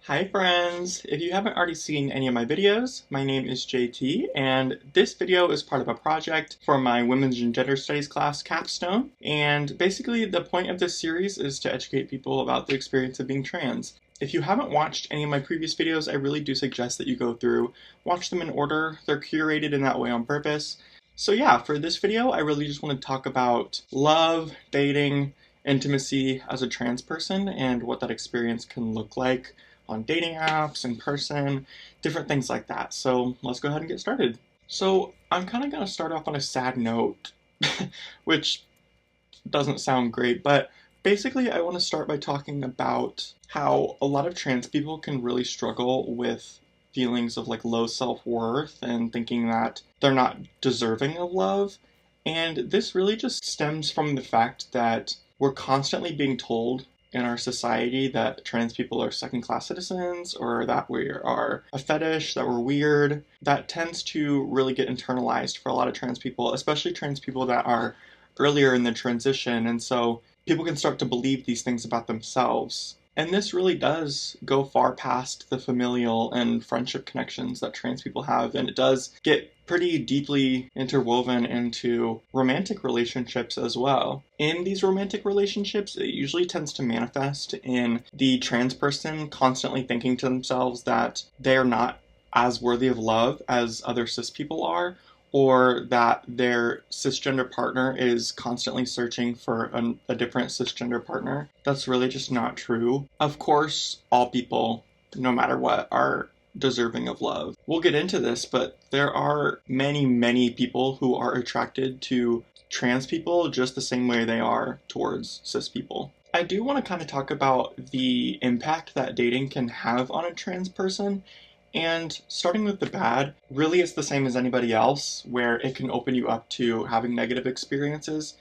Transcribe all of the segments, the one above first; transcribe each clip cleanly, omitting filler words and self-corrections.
Hi friends! If you haven't already seen any of my videos, my name is JT, and this video is part of a project for my Women's and Gender Studies class capstone. And basically the point of this series is to educate people about the experience of being trans. If you haven't watched any of my previous videos, I really do suggest that you go through, watch them in order. They're curated in that way on purpose. So yeah, for this video, I really just want to talk about love, dating, intimacy as a trans person, and what that experience can look like on dating apps, in person, different things like that. So let's go ahead and get started. So I'm kind of going to start off on a sad note, which doesn't sound great, but basically I want to start by talking about how a lot of trans people can really struggle with feelings of like low self-worth and thinking that they're not deserving of love. And this really just stems from the fact that we're constantly being told in our society that trans people are second-class citizens, or that we are a fetish, that we're weird. That tends to really get internalized for a lot of trans people, especially trans people that are earlier in the transition, and so people can start to believe these things about themselves. And this really does go far past the familial and friendship connections that trans people have, and it does get pretty deeply interwoven into romantic relationships as well. In these romantic relationships, it usually tends to manifest in the trans person constantly thinking to themselves that they're not as worthy of love as other cis people are, or that their cisgender partner is constantly searching for a different cisgender partner. That's really just not true. Of course, all people, no matter what, are deserving of love. We'll get into this, but there are many people who are attracted to trans people just the same way they are towards cis people. I do want to kind of talk about the impact that dating can have on a trans person. And starting with the bad, really it's the same as anybody else, where it can open you up to having negative experiences.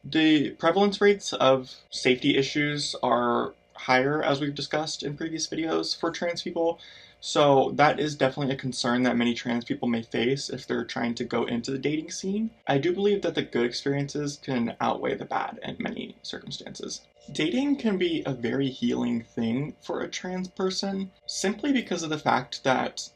The prevalence rates of safety issues are higher, as we've discussed in previous videos, for trans people. So that is definitely a concern that many trans people may face if they're trying to go into the dating scene. I do believe that the good experiences can outweigh the bad in many circumstances. Dating can be a very healing thing for a trans person simply because of the fact that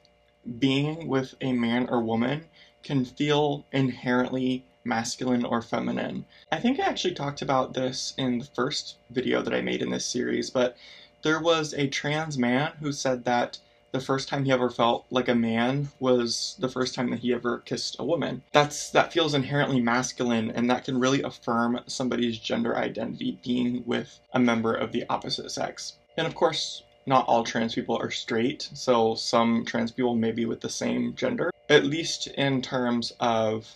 being with a man or woman can feel inherently masculine or feminine. I think I actually talked about this in the first video that I made in this series, but there was a trans man who said that the first time he ever felt like a man was the first time that he ever kissed a woman. That feels inherently masculine, and that can really affirm somebody's gender identity being with a member of the opposite sex. And of course, not all trans people are straight, so some trans people may be with the same gender. At least in terms of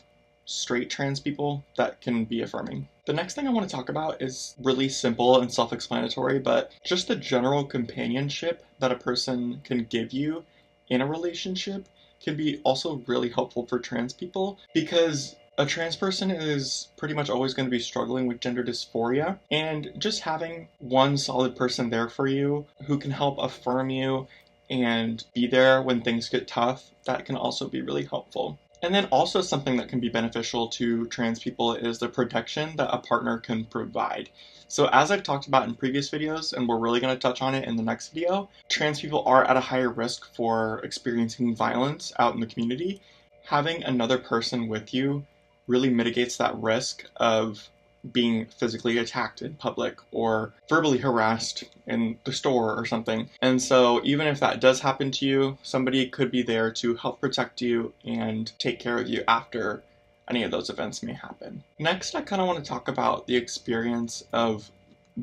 straight trans people, that can be affirming. The next thing I want to talk about is really simple and self-explanatory, but just the general companionship that a person can give you in a relationship can be also really helpful for trans people, because a trans person is pretty much always going to be struggling with gender dysphoria, and just having one solid person there for you who can help affirm you and be there when things get tough, that can also be really helpful. And then also something that can be beneficial to trans people is the protection that a partner can provide. So as I've talked about in previous videos, and we're really going to touch on it in the next video, trans people are at a higher risk for experiencing violence out in the community. Having another person with you really mitigates that risk of being physically attacked in public or verbally harassed in the store or something. And so even if that does happen to you, somebody could be there to help protect you and take care of you after any of those events may happen. Next, I kind of want to talk about the experience of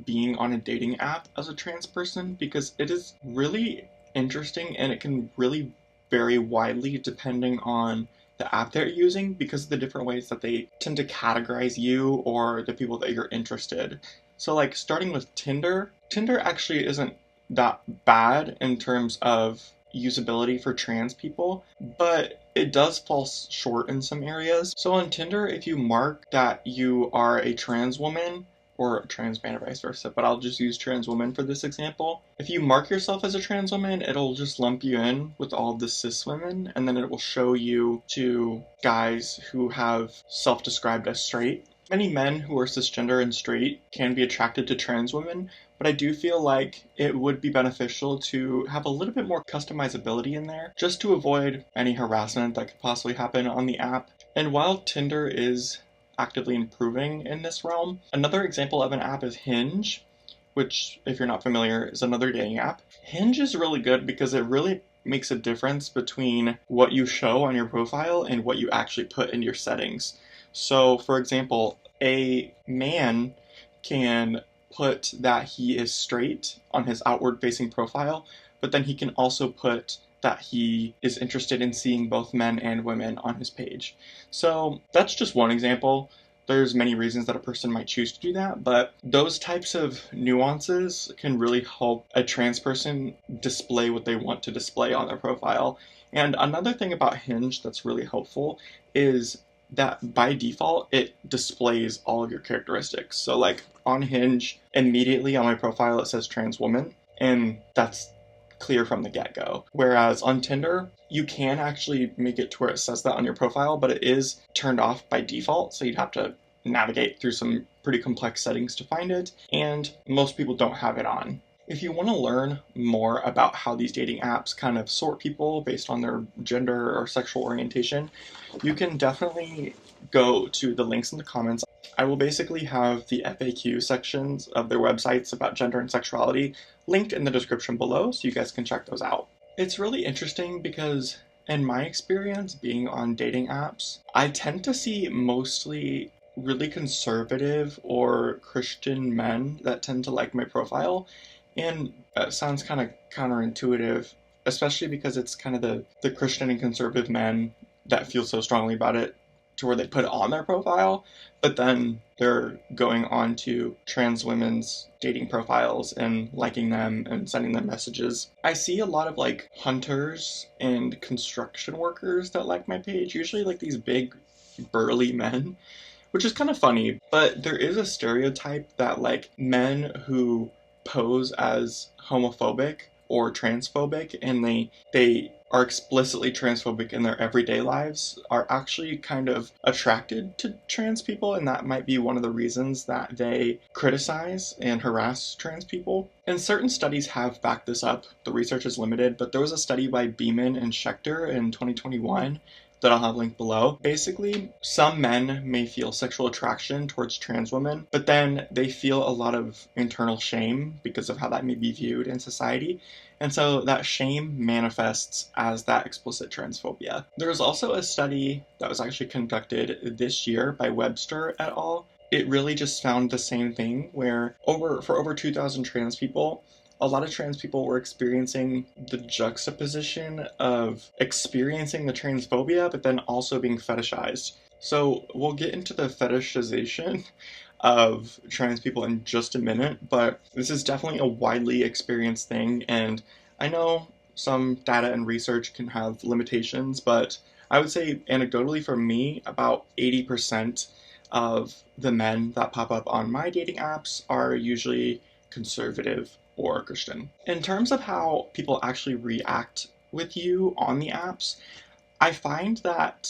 being on a dating app as a trans person, because it is really interesting and it can really vary widely depending on the app they're using, because of the different ways that they tend to categorize you or the people that you're interested. So like starting with Tinder actually isn't that bad in terms of usability for trans people, but it does fall short in some areas. So on Tinder, if you mark that you are a trans woman, or a trans man or vice versa, but I'll just use trans woman for this example. If you mark yourself as a trans woman, it'll just lump you in with all of the cis women, and then it will show you to guys who have self-described as straight. Many men who are cisgender and straight can be attracted to trans women, but I do feel like it would be beneficial to have a little bit more customizability in there, just to avoid any harassment that could possibly happen on the app. And while Tinder is actively improving in this realm, another example of an app is Hinge, which, if you're not familiar, is another dating app. Hinge is really good because it really makes a difference between what you show on your profile and what you actually put in your settings. So, for example, a man can put that he is straight on his outward facing profile, but then he can also put that he is interested in seeing both men and women on his page. So, that's just one example. There's many reasons that a person might choose to do that, but those types of nuances can really help a trans person display what they want to display on their profile. And another thing about Hinge that's really helpful is that by default it displays all of your characteristics. So like on Hinge, immediately on my profile it says trans woman, and that's clear from the get-go. Whereas on Tinder, you can actually make it to where it says that on your profile, but it is turned off by default, so you'd have to navigate through some pretty complex settings to find it, and most people don't have it on. If you want to learn more about how these dating apps kind of sort people based on their gender or sexual orientation, you can definitely go to the links in the comments. I will basically have the FAQ sections of their websites about gender and sexuality linked in the description below, so you guys can check those out. It's really interesting because in my experience being on dating apps, I tend to see mostly really conservative or Christian men that tend to like my profile. And that sounds kind of counterintuitive, especially because it's kind of the Christian and conservative men that feel so strongly about it to where they put it on their profile, but then they're going on to trans women's dating profiles and liking them and sending them messages. I see a lot of like hunters and construction workers that like my page, usually like these big burly men, which is kind of funny, but there is a stereotype that like men who pose as homophobic or transphobic and they are explicitly transphobic in their everyday lives are actually kind of attracted to trans people, and that might be one of the reasons that they criticize and harass trans people. And certain studies have backed this up. The research is limited, but there was a study by Beeman and Schechter in 2021 that I'll have linked below. Basically, some men may feel sexual attraction towards trans women, but then they feel a lot of internal shame because of how that may be viewed in society. And so that shame manifests as that explicit transphobia. There was also a study that was actually conducted this year by Webster et al. It really just found the same thing where for over 2,000 trans people, a lot of trans people were experiencing the juxtaposition of experiencing the transphobia, but then also being fetishized. So we'll get into the fetishization of trans people in just a minute, but this is definitely a widely experienced thing, and I know some data and research can have limitations, but I would say anecdotally for me, about 80% of the men that pop up on my dating apps are usually conservative or Christian. In terms of how people actually react with you on the apps, I find that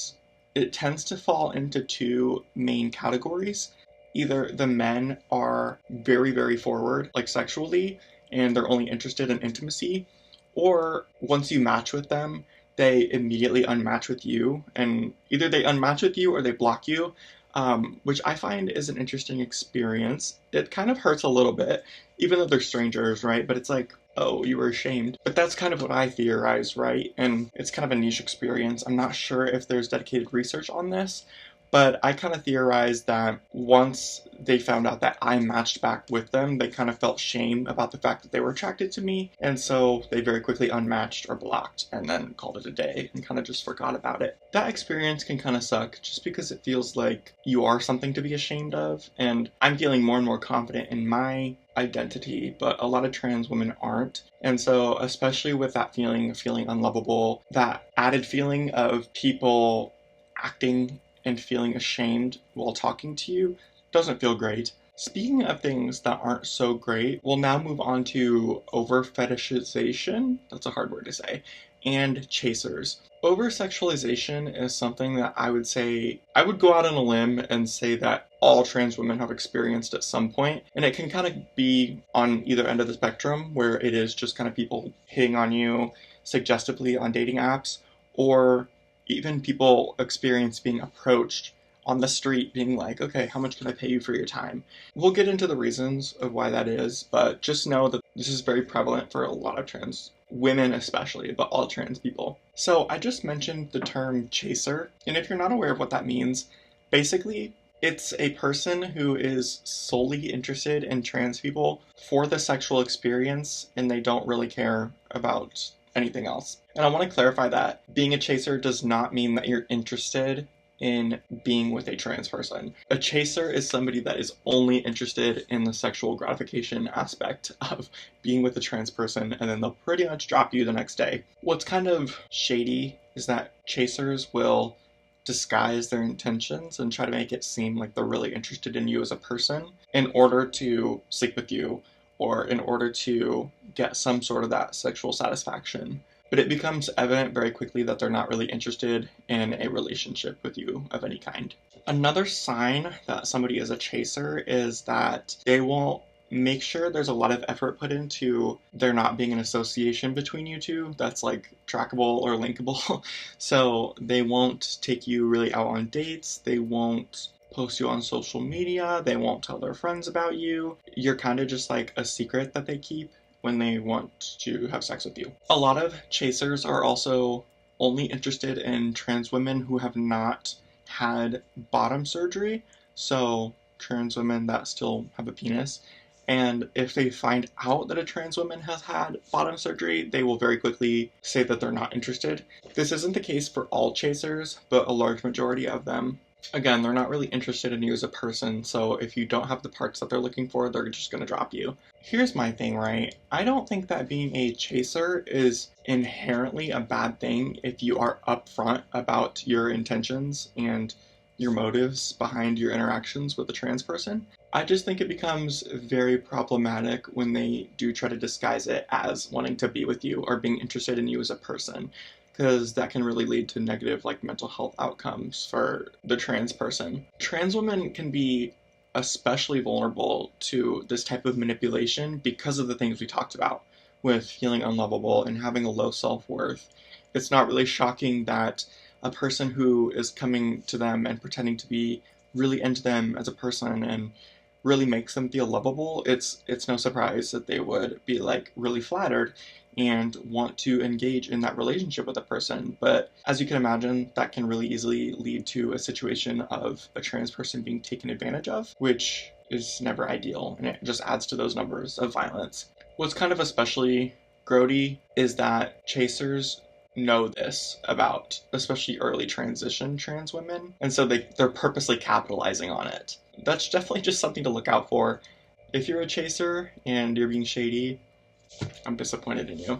it tends to fall into two main categories. Either the men are very, very forward, like sexually, and they're only interested in intimacy, or once you match with them, they immediately unmatch with you, and either they unmatch with you or they block you, which I find is an interesting experience. It kind of hurts a little bit, even though they're strangers, right? But it's like, oh, you were ashamed. But that's kind of what I theorize, right? And it's kind of a niche experience. I'm not sure if there's dedicated research on this, but I kind of theorized that once they found out that I matched back with them, they kind of felt shame about the fact that they were attracted to me, and so they very quickly unmatched or blocked and then called it a day and kind of just forgot about it. That experience can kind of suck just because it feels like you are something to be ashamed of, and I'm feeling more and more confident in my identity, but a lot of trans women aren't. And so, especially with that feeling of feeling unlovable, that added feeling of people acting and feeling ashamed while talking to you doesn't feel great. Speaking of things that aren't so great, we'll now move on to over fetishization. That's a hard word to say. and chasers. Over-sexualization is something that I would go out on a limb and say that all trans women have experienced at some point, and it can kind of be on either end of the spectrum, where it is just kind of people hitting on you suggestively on dating apps, or even people experience being approached on the street being like, okay, how much can I pay you for your time? We'll get into the reasons of why that is, but just know that this is very prevalent for a lot of trans women especially, but all trans people. So I just mentioned the term chaser, and if you're not aware of what that means, basically it's a person who is solely interested in trans people for the sexual experience, and they don't really care about anything else. And I want to clarify that being a chaser does not mean that you're interested in being with a trans person. A chaser is somebody that is only interested in the sexual gratification aspect of being with a trans person, and then they'll pretty much drop you the next day. What's kind of shady is that chasers will disguise their intentions and try to make it seem like they're really interested in you as a person in order to sleep with you or in order to get some sort of that sexual satisfaction. But it becomes evident very quickly that they're not really interested in a relationship with you of any kind. Another sign that somebody is a chaser is that they will make sure there's a lot of effort put into there not being an association between you two that's like trackable or linkable. So they won't take you really out on dates. They won't post you on social media. They won't tell their friends about you. You're kind of just like a secret that they keep when they want to have sex with you. A lot of chasers are also only interested in trans women who have not had bottom surgery, so trans women that still have a penis. And if they find out that a trans woman has had bottom surgery, they will very quickly say that they're not interested. This isn't the case for all chasers, but a large majority of them. Again, they're not really interested in you as a person, so if you don't have the parts that they're looking for, they're just going to drop you. Here's my thing, right? I don't think that being a chaser is inherently a bad thing if you are upfront about your intentions and your motives behind your interactions with a trans person. I just think it becomes very problematic when they do try to disguise it as wanting to be with you or being interested in you as a person, because that can really lead to negative mental health outcomes for the trans person. Trans women can be especially vulnerable to this type of manipulation because of the things we talked about with feeling unlovable and having a low self-worth. It's not really shocking that a person who is coming to them and pretending to be really into them as a person and really makes them feel lovable, it's no surprise that they would be really flattered and want to engage in that relationship with a person. But as you can imagine, that can really easily lead to a situation of a trans person being taken advantage of, which is never ideal, and it just adds to those numbers of violence. What's kind of especially grody is that chasers know this about especially early transition trans women, and so they're purposely capitalizing on it. That's definitely just something to look out for. If you're a chaser and you're being shady, I'm disappointed in you.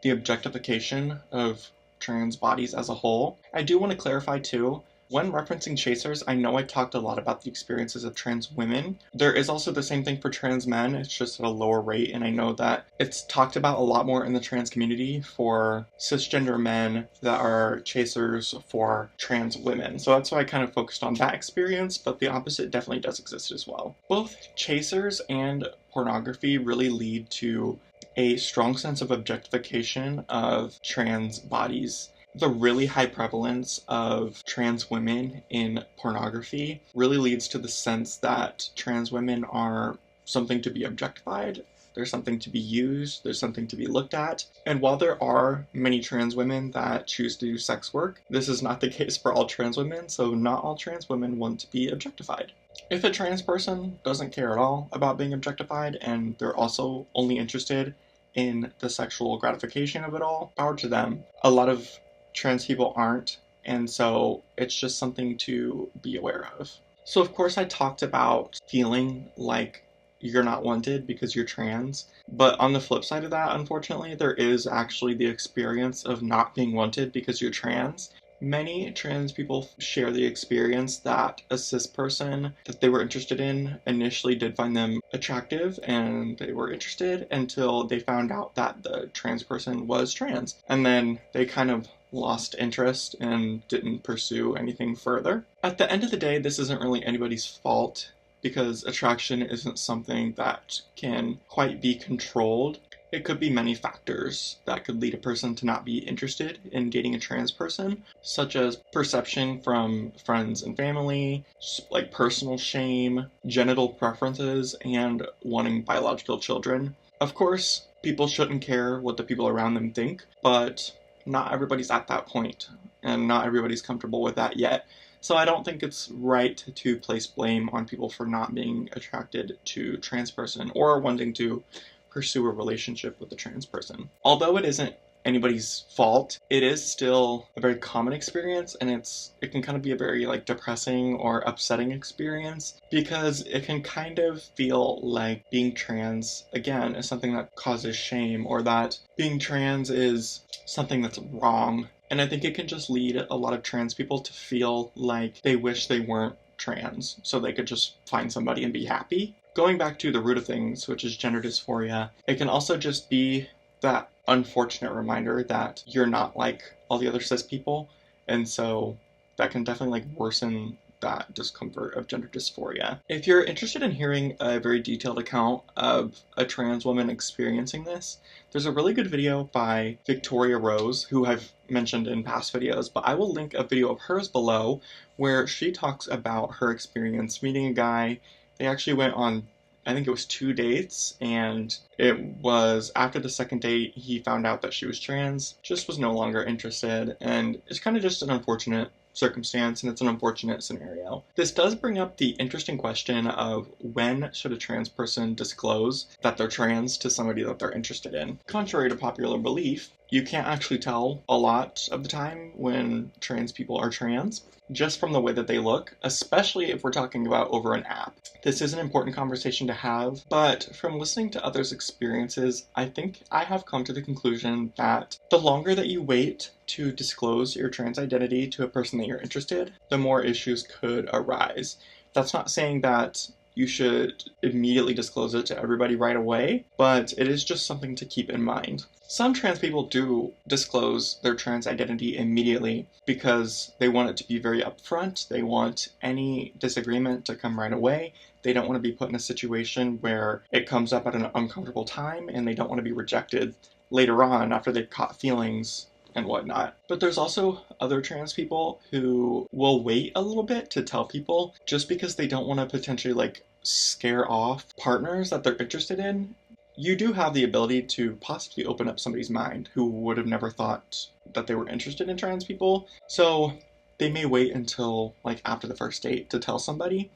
The objectification of trans bodies as a whole. I do want to clarify too, when referencing chasers, I know I talked a lot about the experiences of trans women. There is also the same thing for trans men, it's just at a lower rate, and I know that it's talked about a lot more in the trans community for cisgender men that are chasers for trans women. So that's why I kind of focused on that experience, but the opposite definitely does exist as well. Both chasers and pornography really lead to a strong sense of objectification of trans bodies. The really high prevalence of trans women in pornography really leads to the sense that trans women are something to be objectified, there's something to be used, there's something to be looked at. And while there are many trans women that choose to do sex work, this is not the case for all trans women, so not all trans women want to be objectified. If a trans person doesn't care at all about being objectified and they're also only interested in the sexual gratification of it all, power to them. A lot of trans people aren't, and so it's just something to be aware of. So of course I talked about feeling like you're not wanted because you're trans, but on the flip side of that, unfortunately, there is actually the experience of not being wanted because you're trans. Many trans people share the experience that a cis person that they were interested in initially did find them attractive and they were interested until they found out that the trans person was trans. And then they kind of lost interest and didn't pursue anything further. At the end of the day, this isn't really anybody's fault because attraction isn't something that can quite be controlled. It could be many factors that could lead a person to not be interested in dating a trans person, such as perception from friends and family, like personal shame, genital preferences, and wanting biological children. Of course, people shouldn't care what the people around them think, but not everybody's at that point, and not everybody's comfortable with that yet. So I don't think it's right to place blame on people for not being attracted to a trans person or wanting to pursue a relationship with a trans person. Although it isn't anybody's fault, it is still a very common experience, and it can kind of be a very like depressing or upsetting experience because it can kind of feel like being trans again is something that causes shame, or that being trans is something that's wrong. And I think it can just lead a lot of trans people to feel like they wish they weren't trans so they could just find somebody and be happy. Going back to the root of things, which is gender dysphoria, it can also just be that unfortunate reminder that you're not like all the other cis people, and so that can definitely like worsen that discomfort of gender dysphoria. If you're interested in hearing a very detailed account of a trans woman experiencing this, there's a really good video by Victoria Rose, who I've mentioned in past videos, but I will link a video of hers below where she talks about her experience meeting a guy. They actually went on, I think it was 2 dates, and it was after the second date he found out that she was trans, just was no longer interested, and it's kind of just an unfortunate circumstance, and it's an unfortunate scenario. This does bring up the interesting question of when should a trans person disclose that they're trans to somebody that they're interested in. Contrary to popular belief, you can't actually tell a lot of the time when trans people are trans just from the way that they look, especially if we're talking about over an app. This is an important conversation to have, but from listening to others' experiences, I think I have come to the conclusion that the longer that you wait to disclose your trans identity to a person that you're interested, the more issues could arise. That's not saying that you should immediately disclose it to everybody right away, but it is just something to keep in mind. Some trans people do disclose their trans identity immediately because they want it to be very upfront. They want any disagreement to come right away. They don't want to be put in a situation where it comes up at an uncomfortable time, and they don't want to be rejected later on after they've caught feelings and whatnot. But there's also other trans people who will wait a little bit to tell people just because they don't want to potentially like scare off partners that they're interested in. You do have the ability to possibly open up somebody's mind who would have never thought that they were interested in trans people. So they may wait until like after the first date to tell somebody.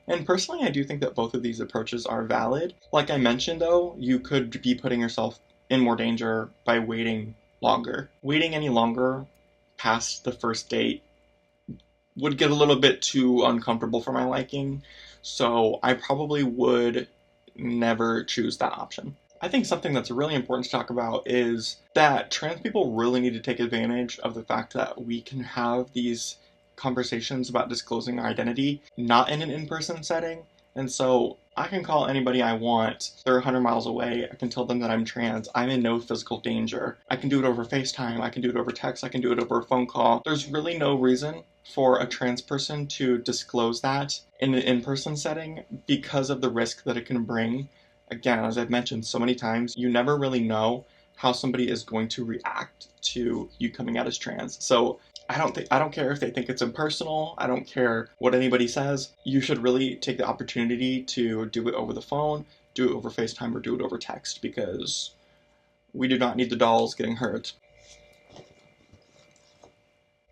And personally, I do think that both of these approaches are valid. Like I mentioned though, you could be putting yourself in more danger by waiting longer. Waiting any longer past the first date would get a little bit too uncomfortable for my liking, so I probably would never choose that option. I think something that's really important to talk about is that trans people really need to take advantage of the fact that we can have these conversations about disclosing our identity not in an in-person setting. And so I can call anybody I want. They're 100 miles away. I can tell them that I'm trans. I'm in no physical danger. I can do it over FaceTime. I can do it over text. I can do it over a phone call. There's really no reason for a trans person to disclose that in an in-person setting because of the risk that it can bring. Again, as I've mentioned so many times, you never really know how somebody is going to react to you coming out as trans. So I don't care if they think it's impersonal. I don't care what anybody says. You should really take the opportunity to do it over the phone, do it over FaceTime, or do it over text, because we do not need the dolls getting hurt.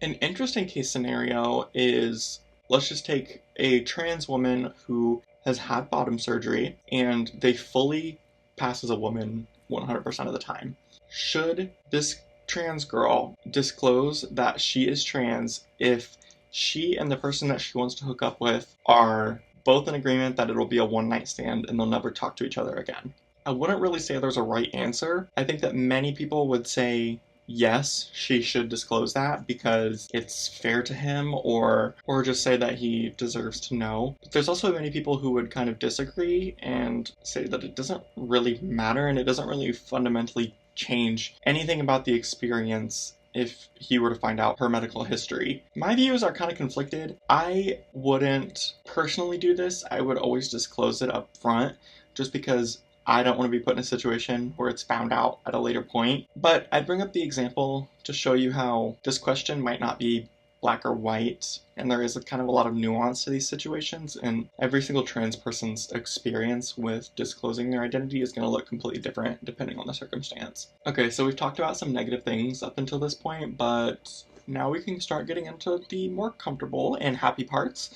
An interesting case scenario is, let's just take a trans woman who has had bottom surgery and they fully pass as a woman 100% of the time. Should this trans girl disclose that she is trans if she and the person that she wants to hook up with are both in agreement that it'll be a one-night stand and they'll never talk to each other again? I wouldn't really say there's a right answer. I think that many people would say yes, she should disclose that because it's fair to him, or just say that he deserves to know. But there's also many people who would kind of disagree and say that it doesn't really matter and it doesn't really fundamentally change anything about the experience if he were to find out her medical history. My views are kind of conflicted. I wouldn't personally do this. I would always disclose it up front just because I don't want to be put in a situation where it's found out at a later point. But I bring up the example to show you how this question might not be black or white, and there is kind of a lot of nuance to these situations, and every single trans person's experience with disclosing their identity is going to look completely different depending on the circumstance. Okay, so we've talked about some negative things up until this point, but now we can start getting into the more comfortable and happy parts.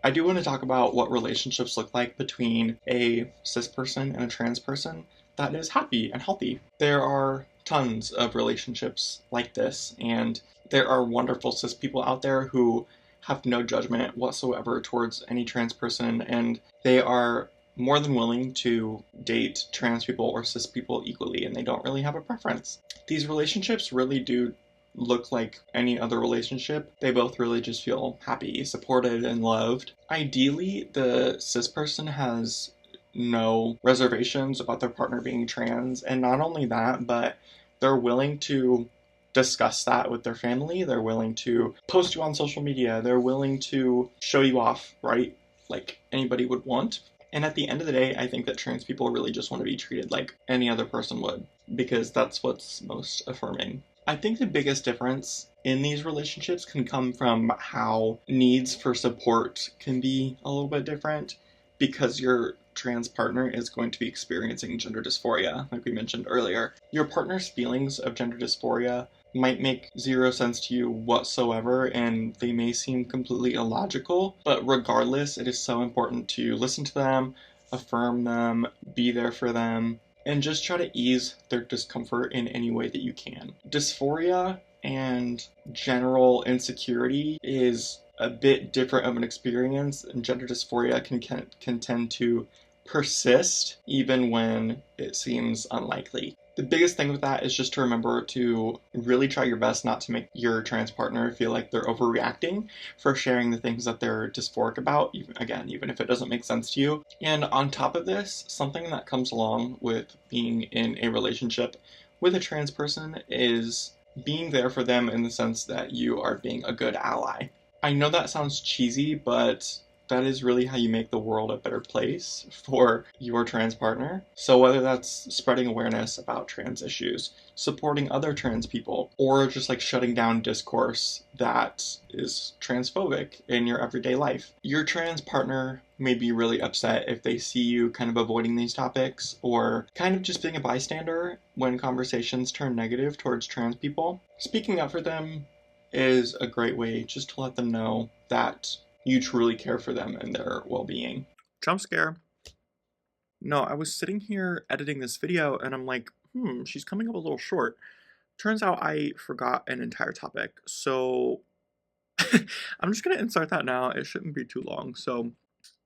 I do want to talk about what relationships look like between a cis person and a trans person that is happy and healthy. There are tons of relationships like this, and there are wonderful cis people out there who have no judgment whatsoever towards any trans person, and they are more than willing to date trans people or cis people equally, and they don't really have a preference. These relationships really do look like any other relationship. They both really just feel happy, supported, and loved. Ideally, the cis person has no reservations about their partner being trans, and not only that, but they're willing to discuss that with their family. They're willing to post you on social media. They're willing to show you off, right? Like anybody would want. And at the end of the day, I think that trans people really just want to be treated like any other person would, because that's what's most affirming. I think the biggest difference in these relationships can come from how needs for support can be a little bit different, because your trans partner is going to be experiencing gender dysphoria, like we mentioned earlier. Your partner's feelings of gender dysphoria might make zero sense to you whatsoever, and they may seem completely illogical, but regardless, it is so important to listen to them, affirm them, be there for them, and just try to ease their discomfort in any way that you can. Dysphoria and general insecurity is a bit different of an experience, and gender dysphoria can tend to persist even when it seems unlikely. The biggest thing with that is just to remember to really try your best not to make your trans partner feel like they're overreacting for sharing the things that they're dysphoric about, even if it doesn't make sense to you. And on top of this, something that comes along with being in a relationship with a trans person is being there for them in the sense that you are being a good ally. I know that sounds cheesy, but that is really how you make the world a better place for your trans partner. So whether that's spreading awareness about trans issues, supporting other trans people, or just like shutting down discourse that is transphobic in your everyday life, your trans partner may be really upset if they see you kind of avoiding these topics or kind of just being a bystander when conversations turn negative towards trans people. Speaking up for them is a great way just to let them know that you truly care for them and their well-being. Jump scare. No, I was sitting here editing this video and I'm like, she's coming up a little short. Turns out I forgot an entire topic. So I'm just going to insert that now. It shouldn't be too long. So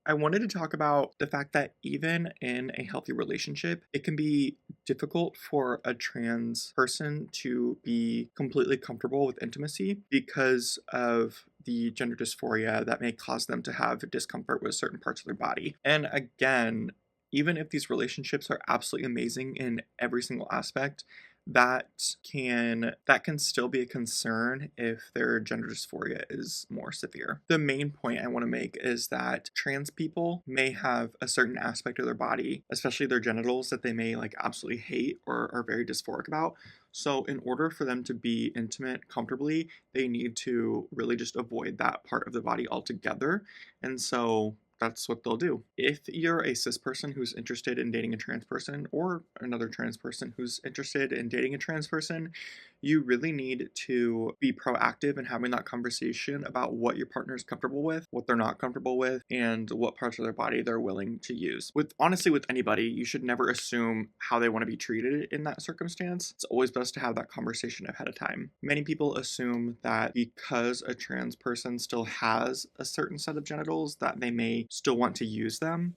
I wanted to talk about the fact that even in a healthy relationship, it can be difficult for a trans person to be completely comfortable with intimacy because of the gender dysphoria that may cause them to have discomfort with certain parts of their body. And again, even if these relationships are absolutely amazing in every single aspect, that can still be a concern if their gender dysphoria is more severe. The main point I want to make is that trans people may have a certain aspect of their body, especially their genitals, that they may like absolutely hate or are very dysphoric about. So in order for them to be intimate comfortably, they need to really just avoid that part of the body altogether. And so that's what they'll do. If you're a cis person who's interested in dating a trans person, or another trans person who's interested in dating a trans person, you really need to be proactive in having that conversation about what your partner is comfortable with, what they're not comfortable with, and what parts of their body they're willing to use. Honestly, with anybody, you should never assume how they want to be treated in that circumstance. It's always best to have that conversation ahead of time. Many people assume that because a trans person still has a certain set of genitals, that they may still want to use them.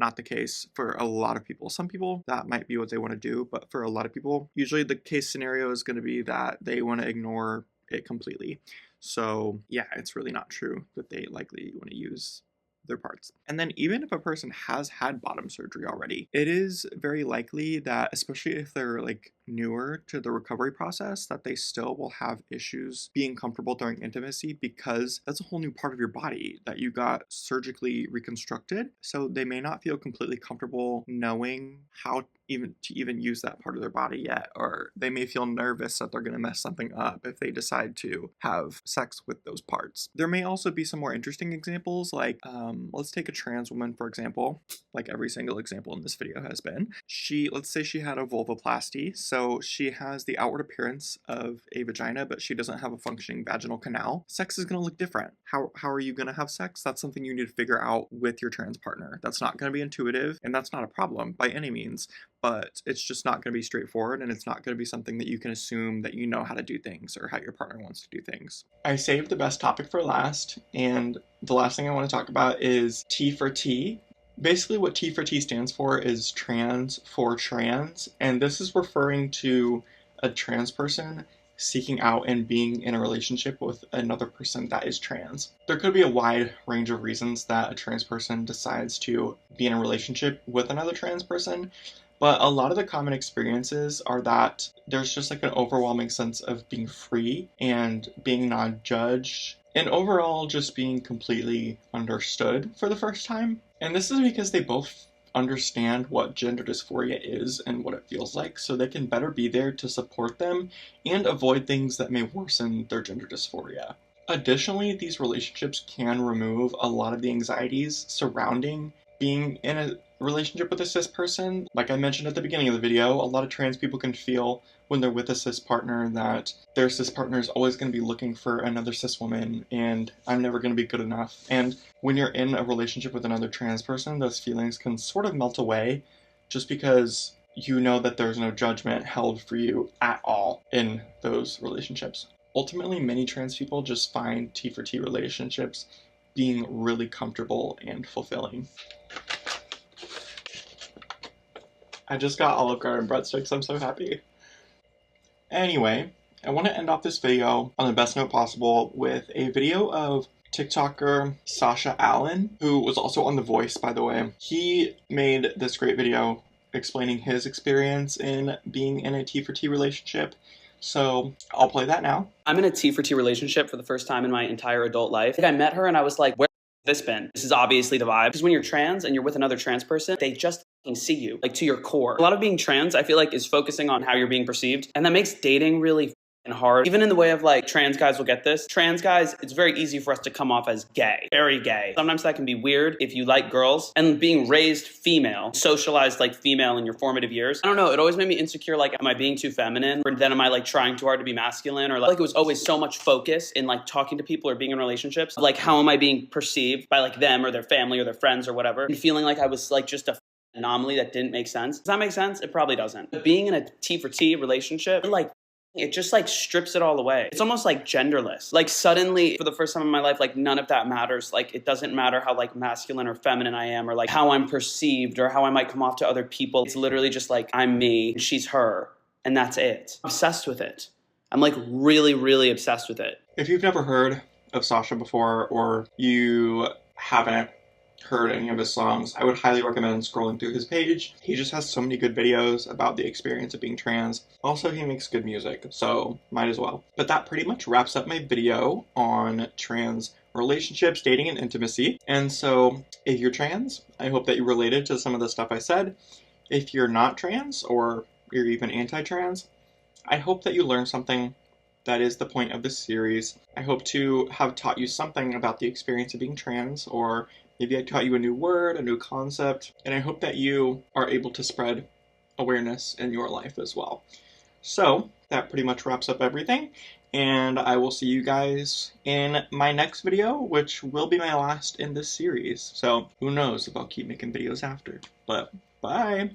not the case for a lot of people. Some people, that might be what they want to do, but for a lot of people, usually the case scenario is going to be that they want to ignore it completely. So yeah, it's really not true that they likely want to use their parts. And then even if a person has had bottom surgery already, it is very likely that, especially if they're like newer to the recovery process, that they still will have issues being comfortable during intimacy, because that's a whole new part of your body that you got surgically reconstructed. So they may not feel completely comfortable knowing how to even use that part of their body yet, or they may feel nervous that they're going to mess something up if they decide to have sex with those parts. There may also be some more interesting examples, like let's take a trans woman, for example, like every single example in this video has been. Let's say she had a vulvoplasty, so she has the outward appearance of a vagina, but she doesn't have a functioning vaginal canal. Sex is going to look different. How are you going to have sex? That's something you need to figure out with your trans partner. That's not going to be intuitive, and that's not a problem by any means, but it's just not going to be straightforward, and it's not going to be something that you can assume that you know how to do things or how your partner wants to do things. I saved the best topic for last, and the last thing I want to talk about is T for T. Basically what T for T stands for is trans for trans, and this is referring to a trans person seeking out and being in a relationship with another person that is trans. There could be a wide range of reasons that a trans person decides to be in a relationship with another trans person, but a lot of the common experiences are that there's just like an overwhelming sense of being free and being non-judged, and overall just being completely understood for the first time. And this is because they both understand what gender dysphoria is and what it feels like, so they can better be there to support them and avoid things that may worsen their gender dysphoria. Additionally, these relationships can remove a lot of the anxieties surrounding being in a relationship with a cis person. Like I mentioned at the beginning of the video, a lot of trans people can feel when they're with a cis partner that their cis partner is always going to be looking for another cis woman and I'm never going to be good enough. And when you're in a relationship with another trans person, those feelings can sort of melt away just because you know that there's no judgment held for you at all in those relationships. Ultimately, many trans people just find T for T relationships being really comfortable and fulfilling. I just got Olive Garden breadsticks, I'm so happy. Anyway, I want to end off this video on the best note possible with a video of TikToker Sasha Allen, who was also on The Voice, by the way. He made this great video explaining his experience in being in a T for T relationship. So I'll play that now. I'm in a T for T relationship for the first time in my entire adult life. I met her and I was like, where's this been? This is obviously the vibe. Because when you're trans and you're with another trans person, they just see you, like to your core. A lot of being trans, I feel like, is focusing on how you're being perceived. And that makes dating really hard. Even in the way of like, trans guys will get this. Trans guys, it's very easy for us to come off as gay, very gay. Sometimes that can be weird if you like girls. And being raised female, socialized like female in your formative years, I don't know, it always made me insecure. Like, am I being too feminine? Or then am I like trying too hard to be masculine? Or like it was always so much focus in like talking to people or being in relationships. Like, how am I being perceived by like them or their family or their friends or whatever? And feeling like I was like just a anomaly that didn't make sense. Does that make sense? It probably doesn't. But being in a T for T relationship, like, it just like strips it all away. It's almost like genderless. Like suddenly, for the first time in my life, like none of that matters. Like it doesn't matter how like masculine or feminine I am, or like how I'm perceived or how I might come off to other people. It's literally just like I'm me and she's her, and that's it. I'm obsessed with it. I'm like really, really obsessed with it. If you've never heard of Sasha before, or you haven't heard any of his songs, I would highly recommend scrolling through his page. He just has so many good videos about the experience of being trans. Also, he makes good music, so might as well. But that pretty much wraps up my video on trans relationships, dating, and intimacy. And so, if you're trans, I hope that you related to some of the stuff I said. If you're not trans, or you're even anti-trans, I hope that you learned something. That is the point of this series. I hope to have taught you something about the experience of being trans, or maybe I taught you a new word, a new concept, and I hope that you are able to spread awareness in your life as well. So that pretty much wraps up everything, and I will see you guys in my next video, which will be my last in this series. So who knows if I'll keep making videos after, but bye!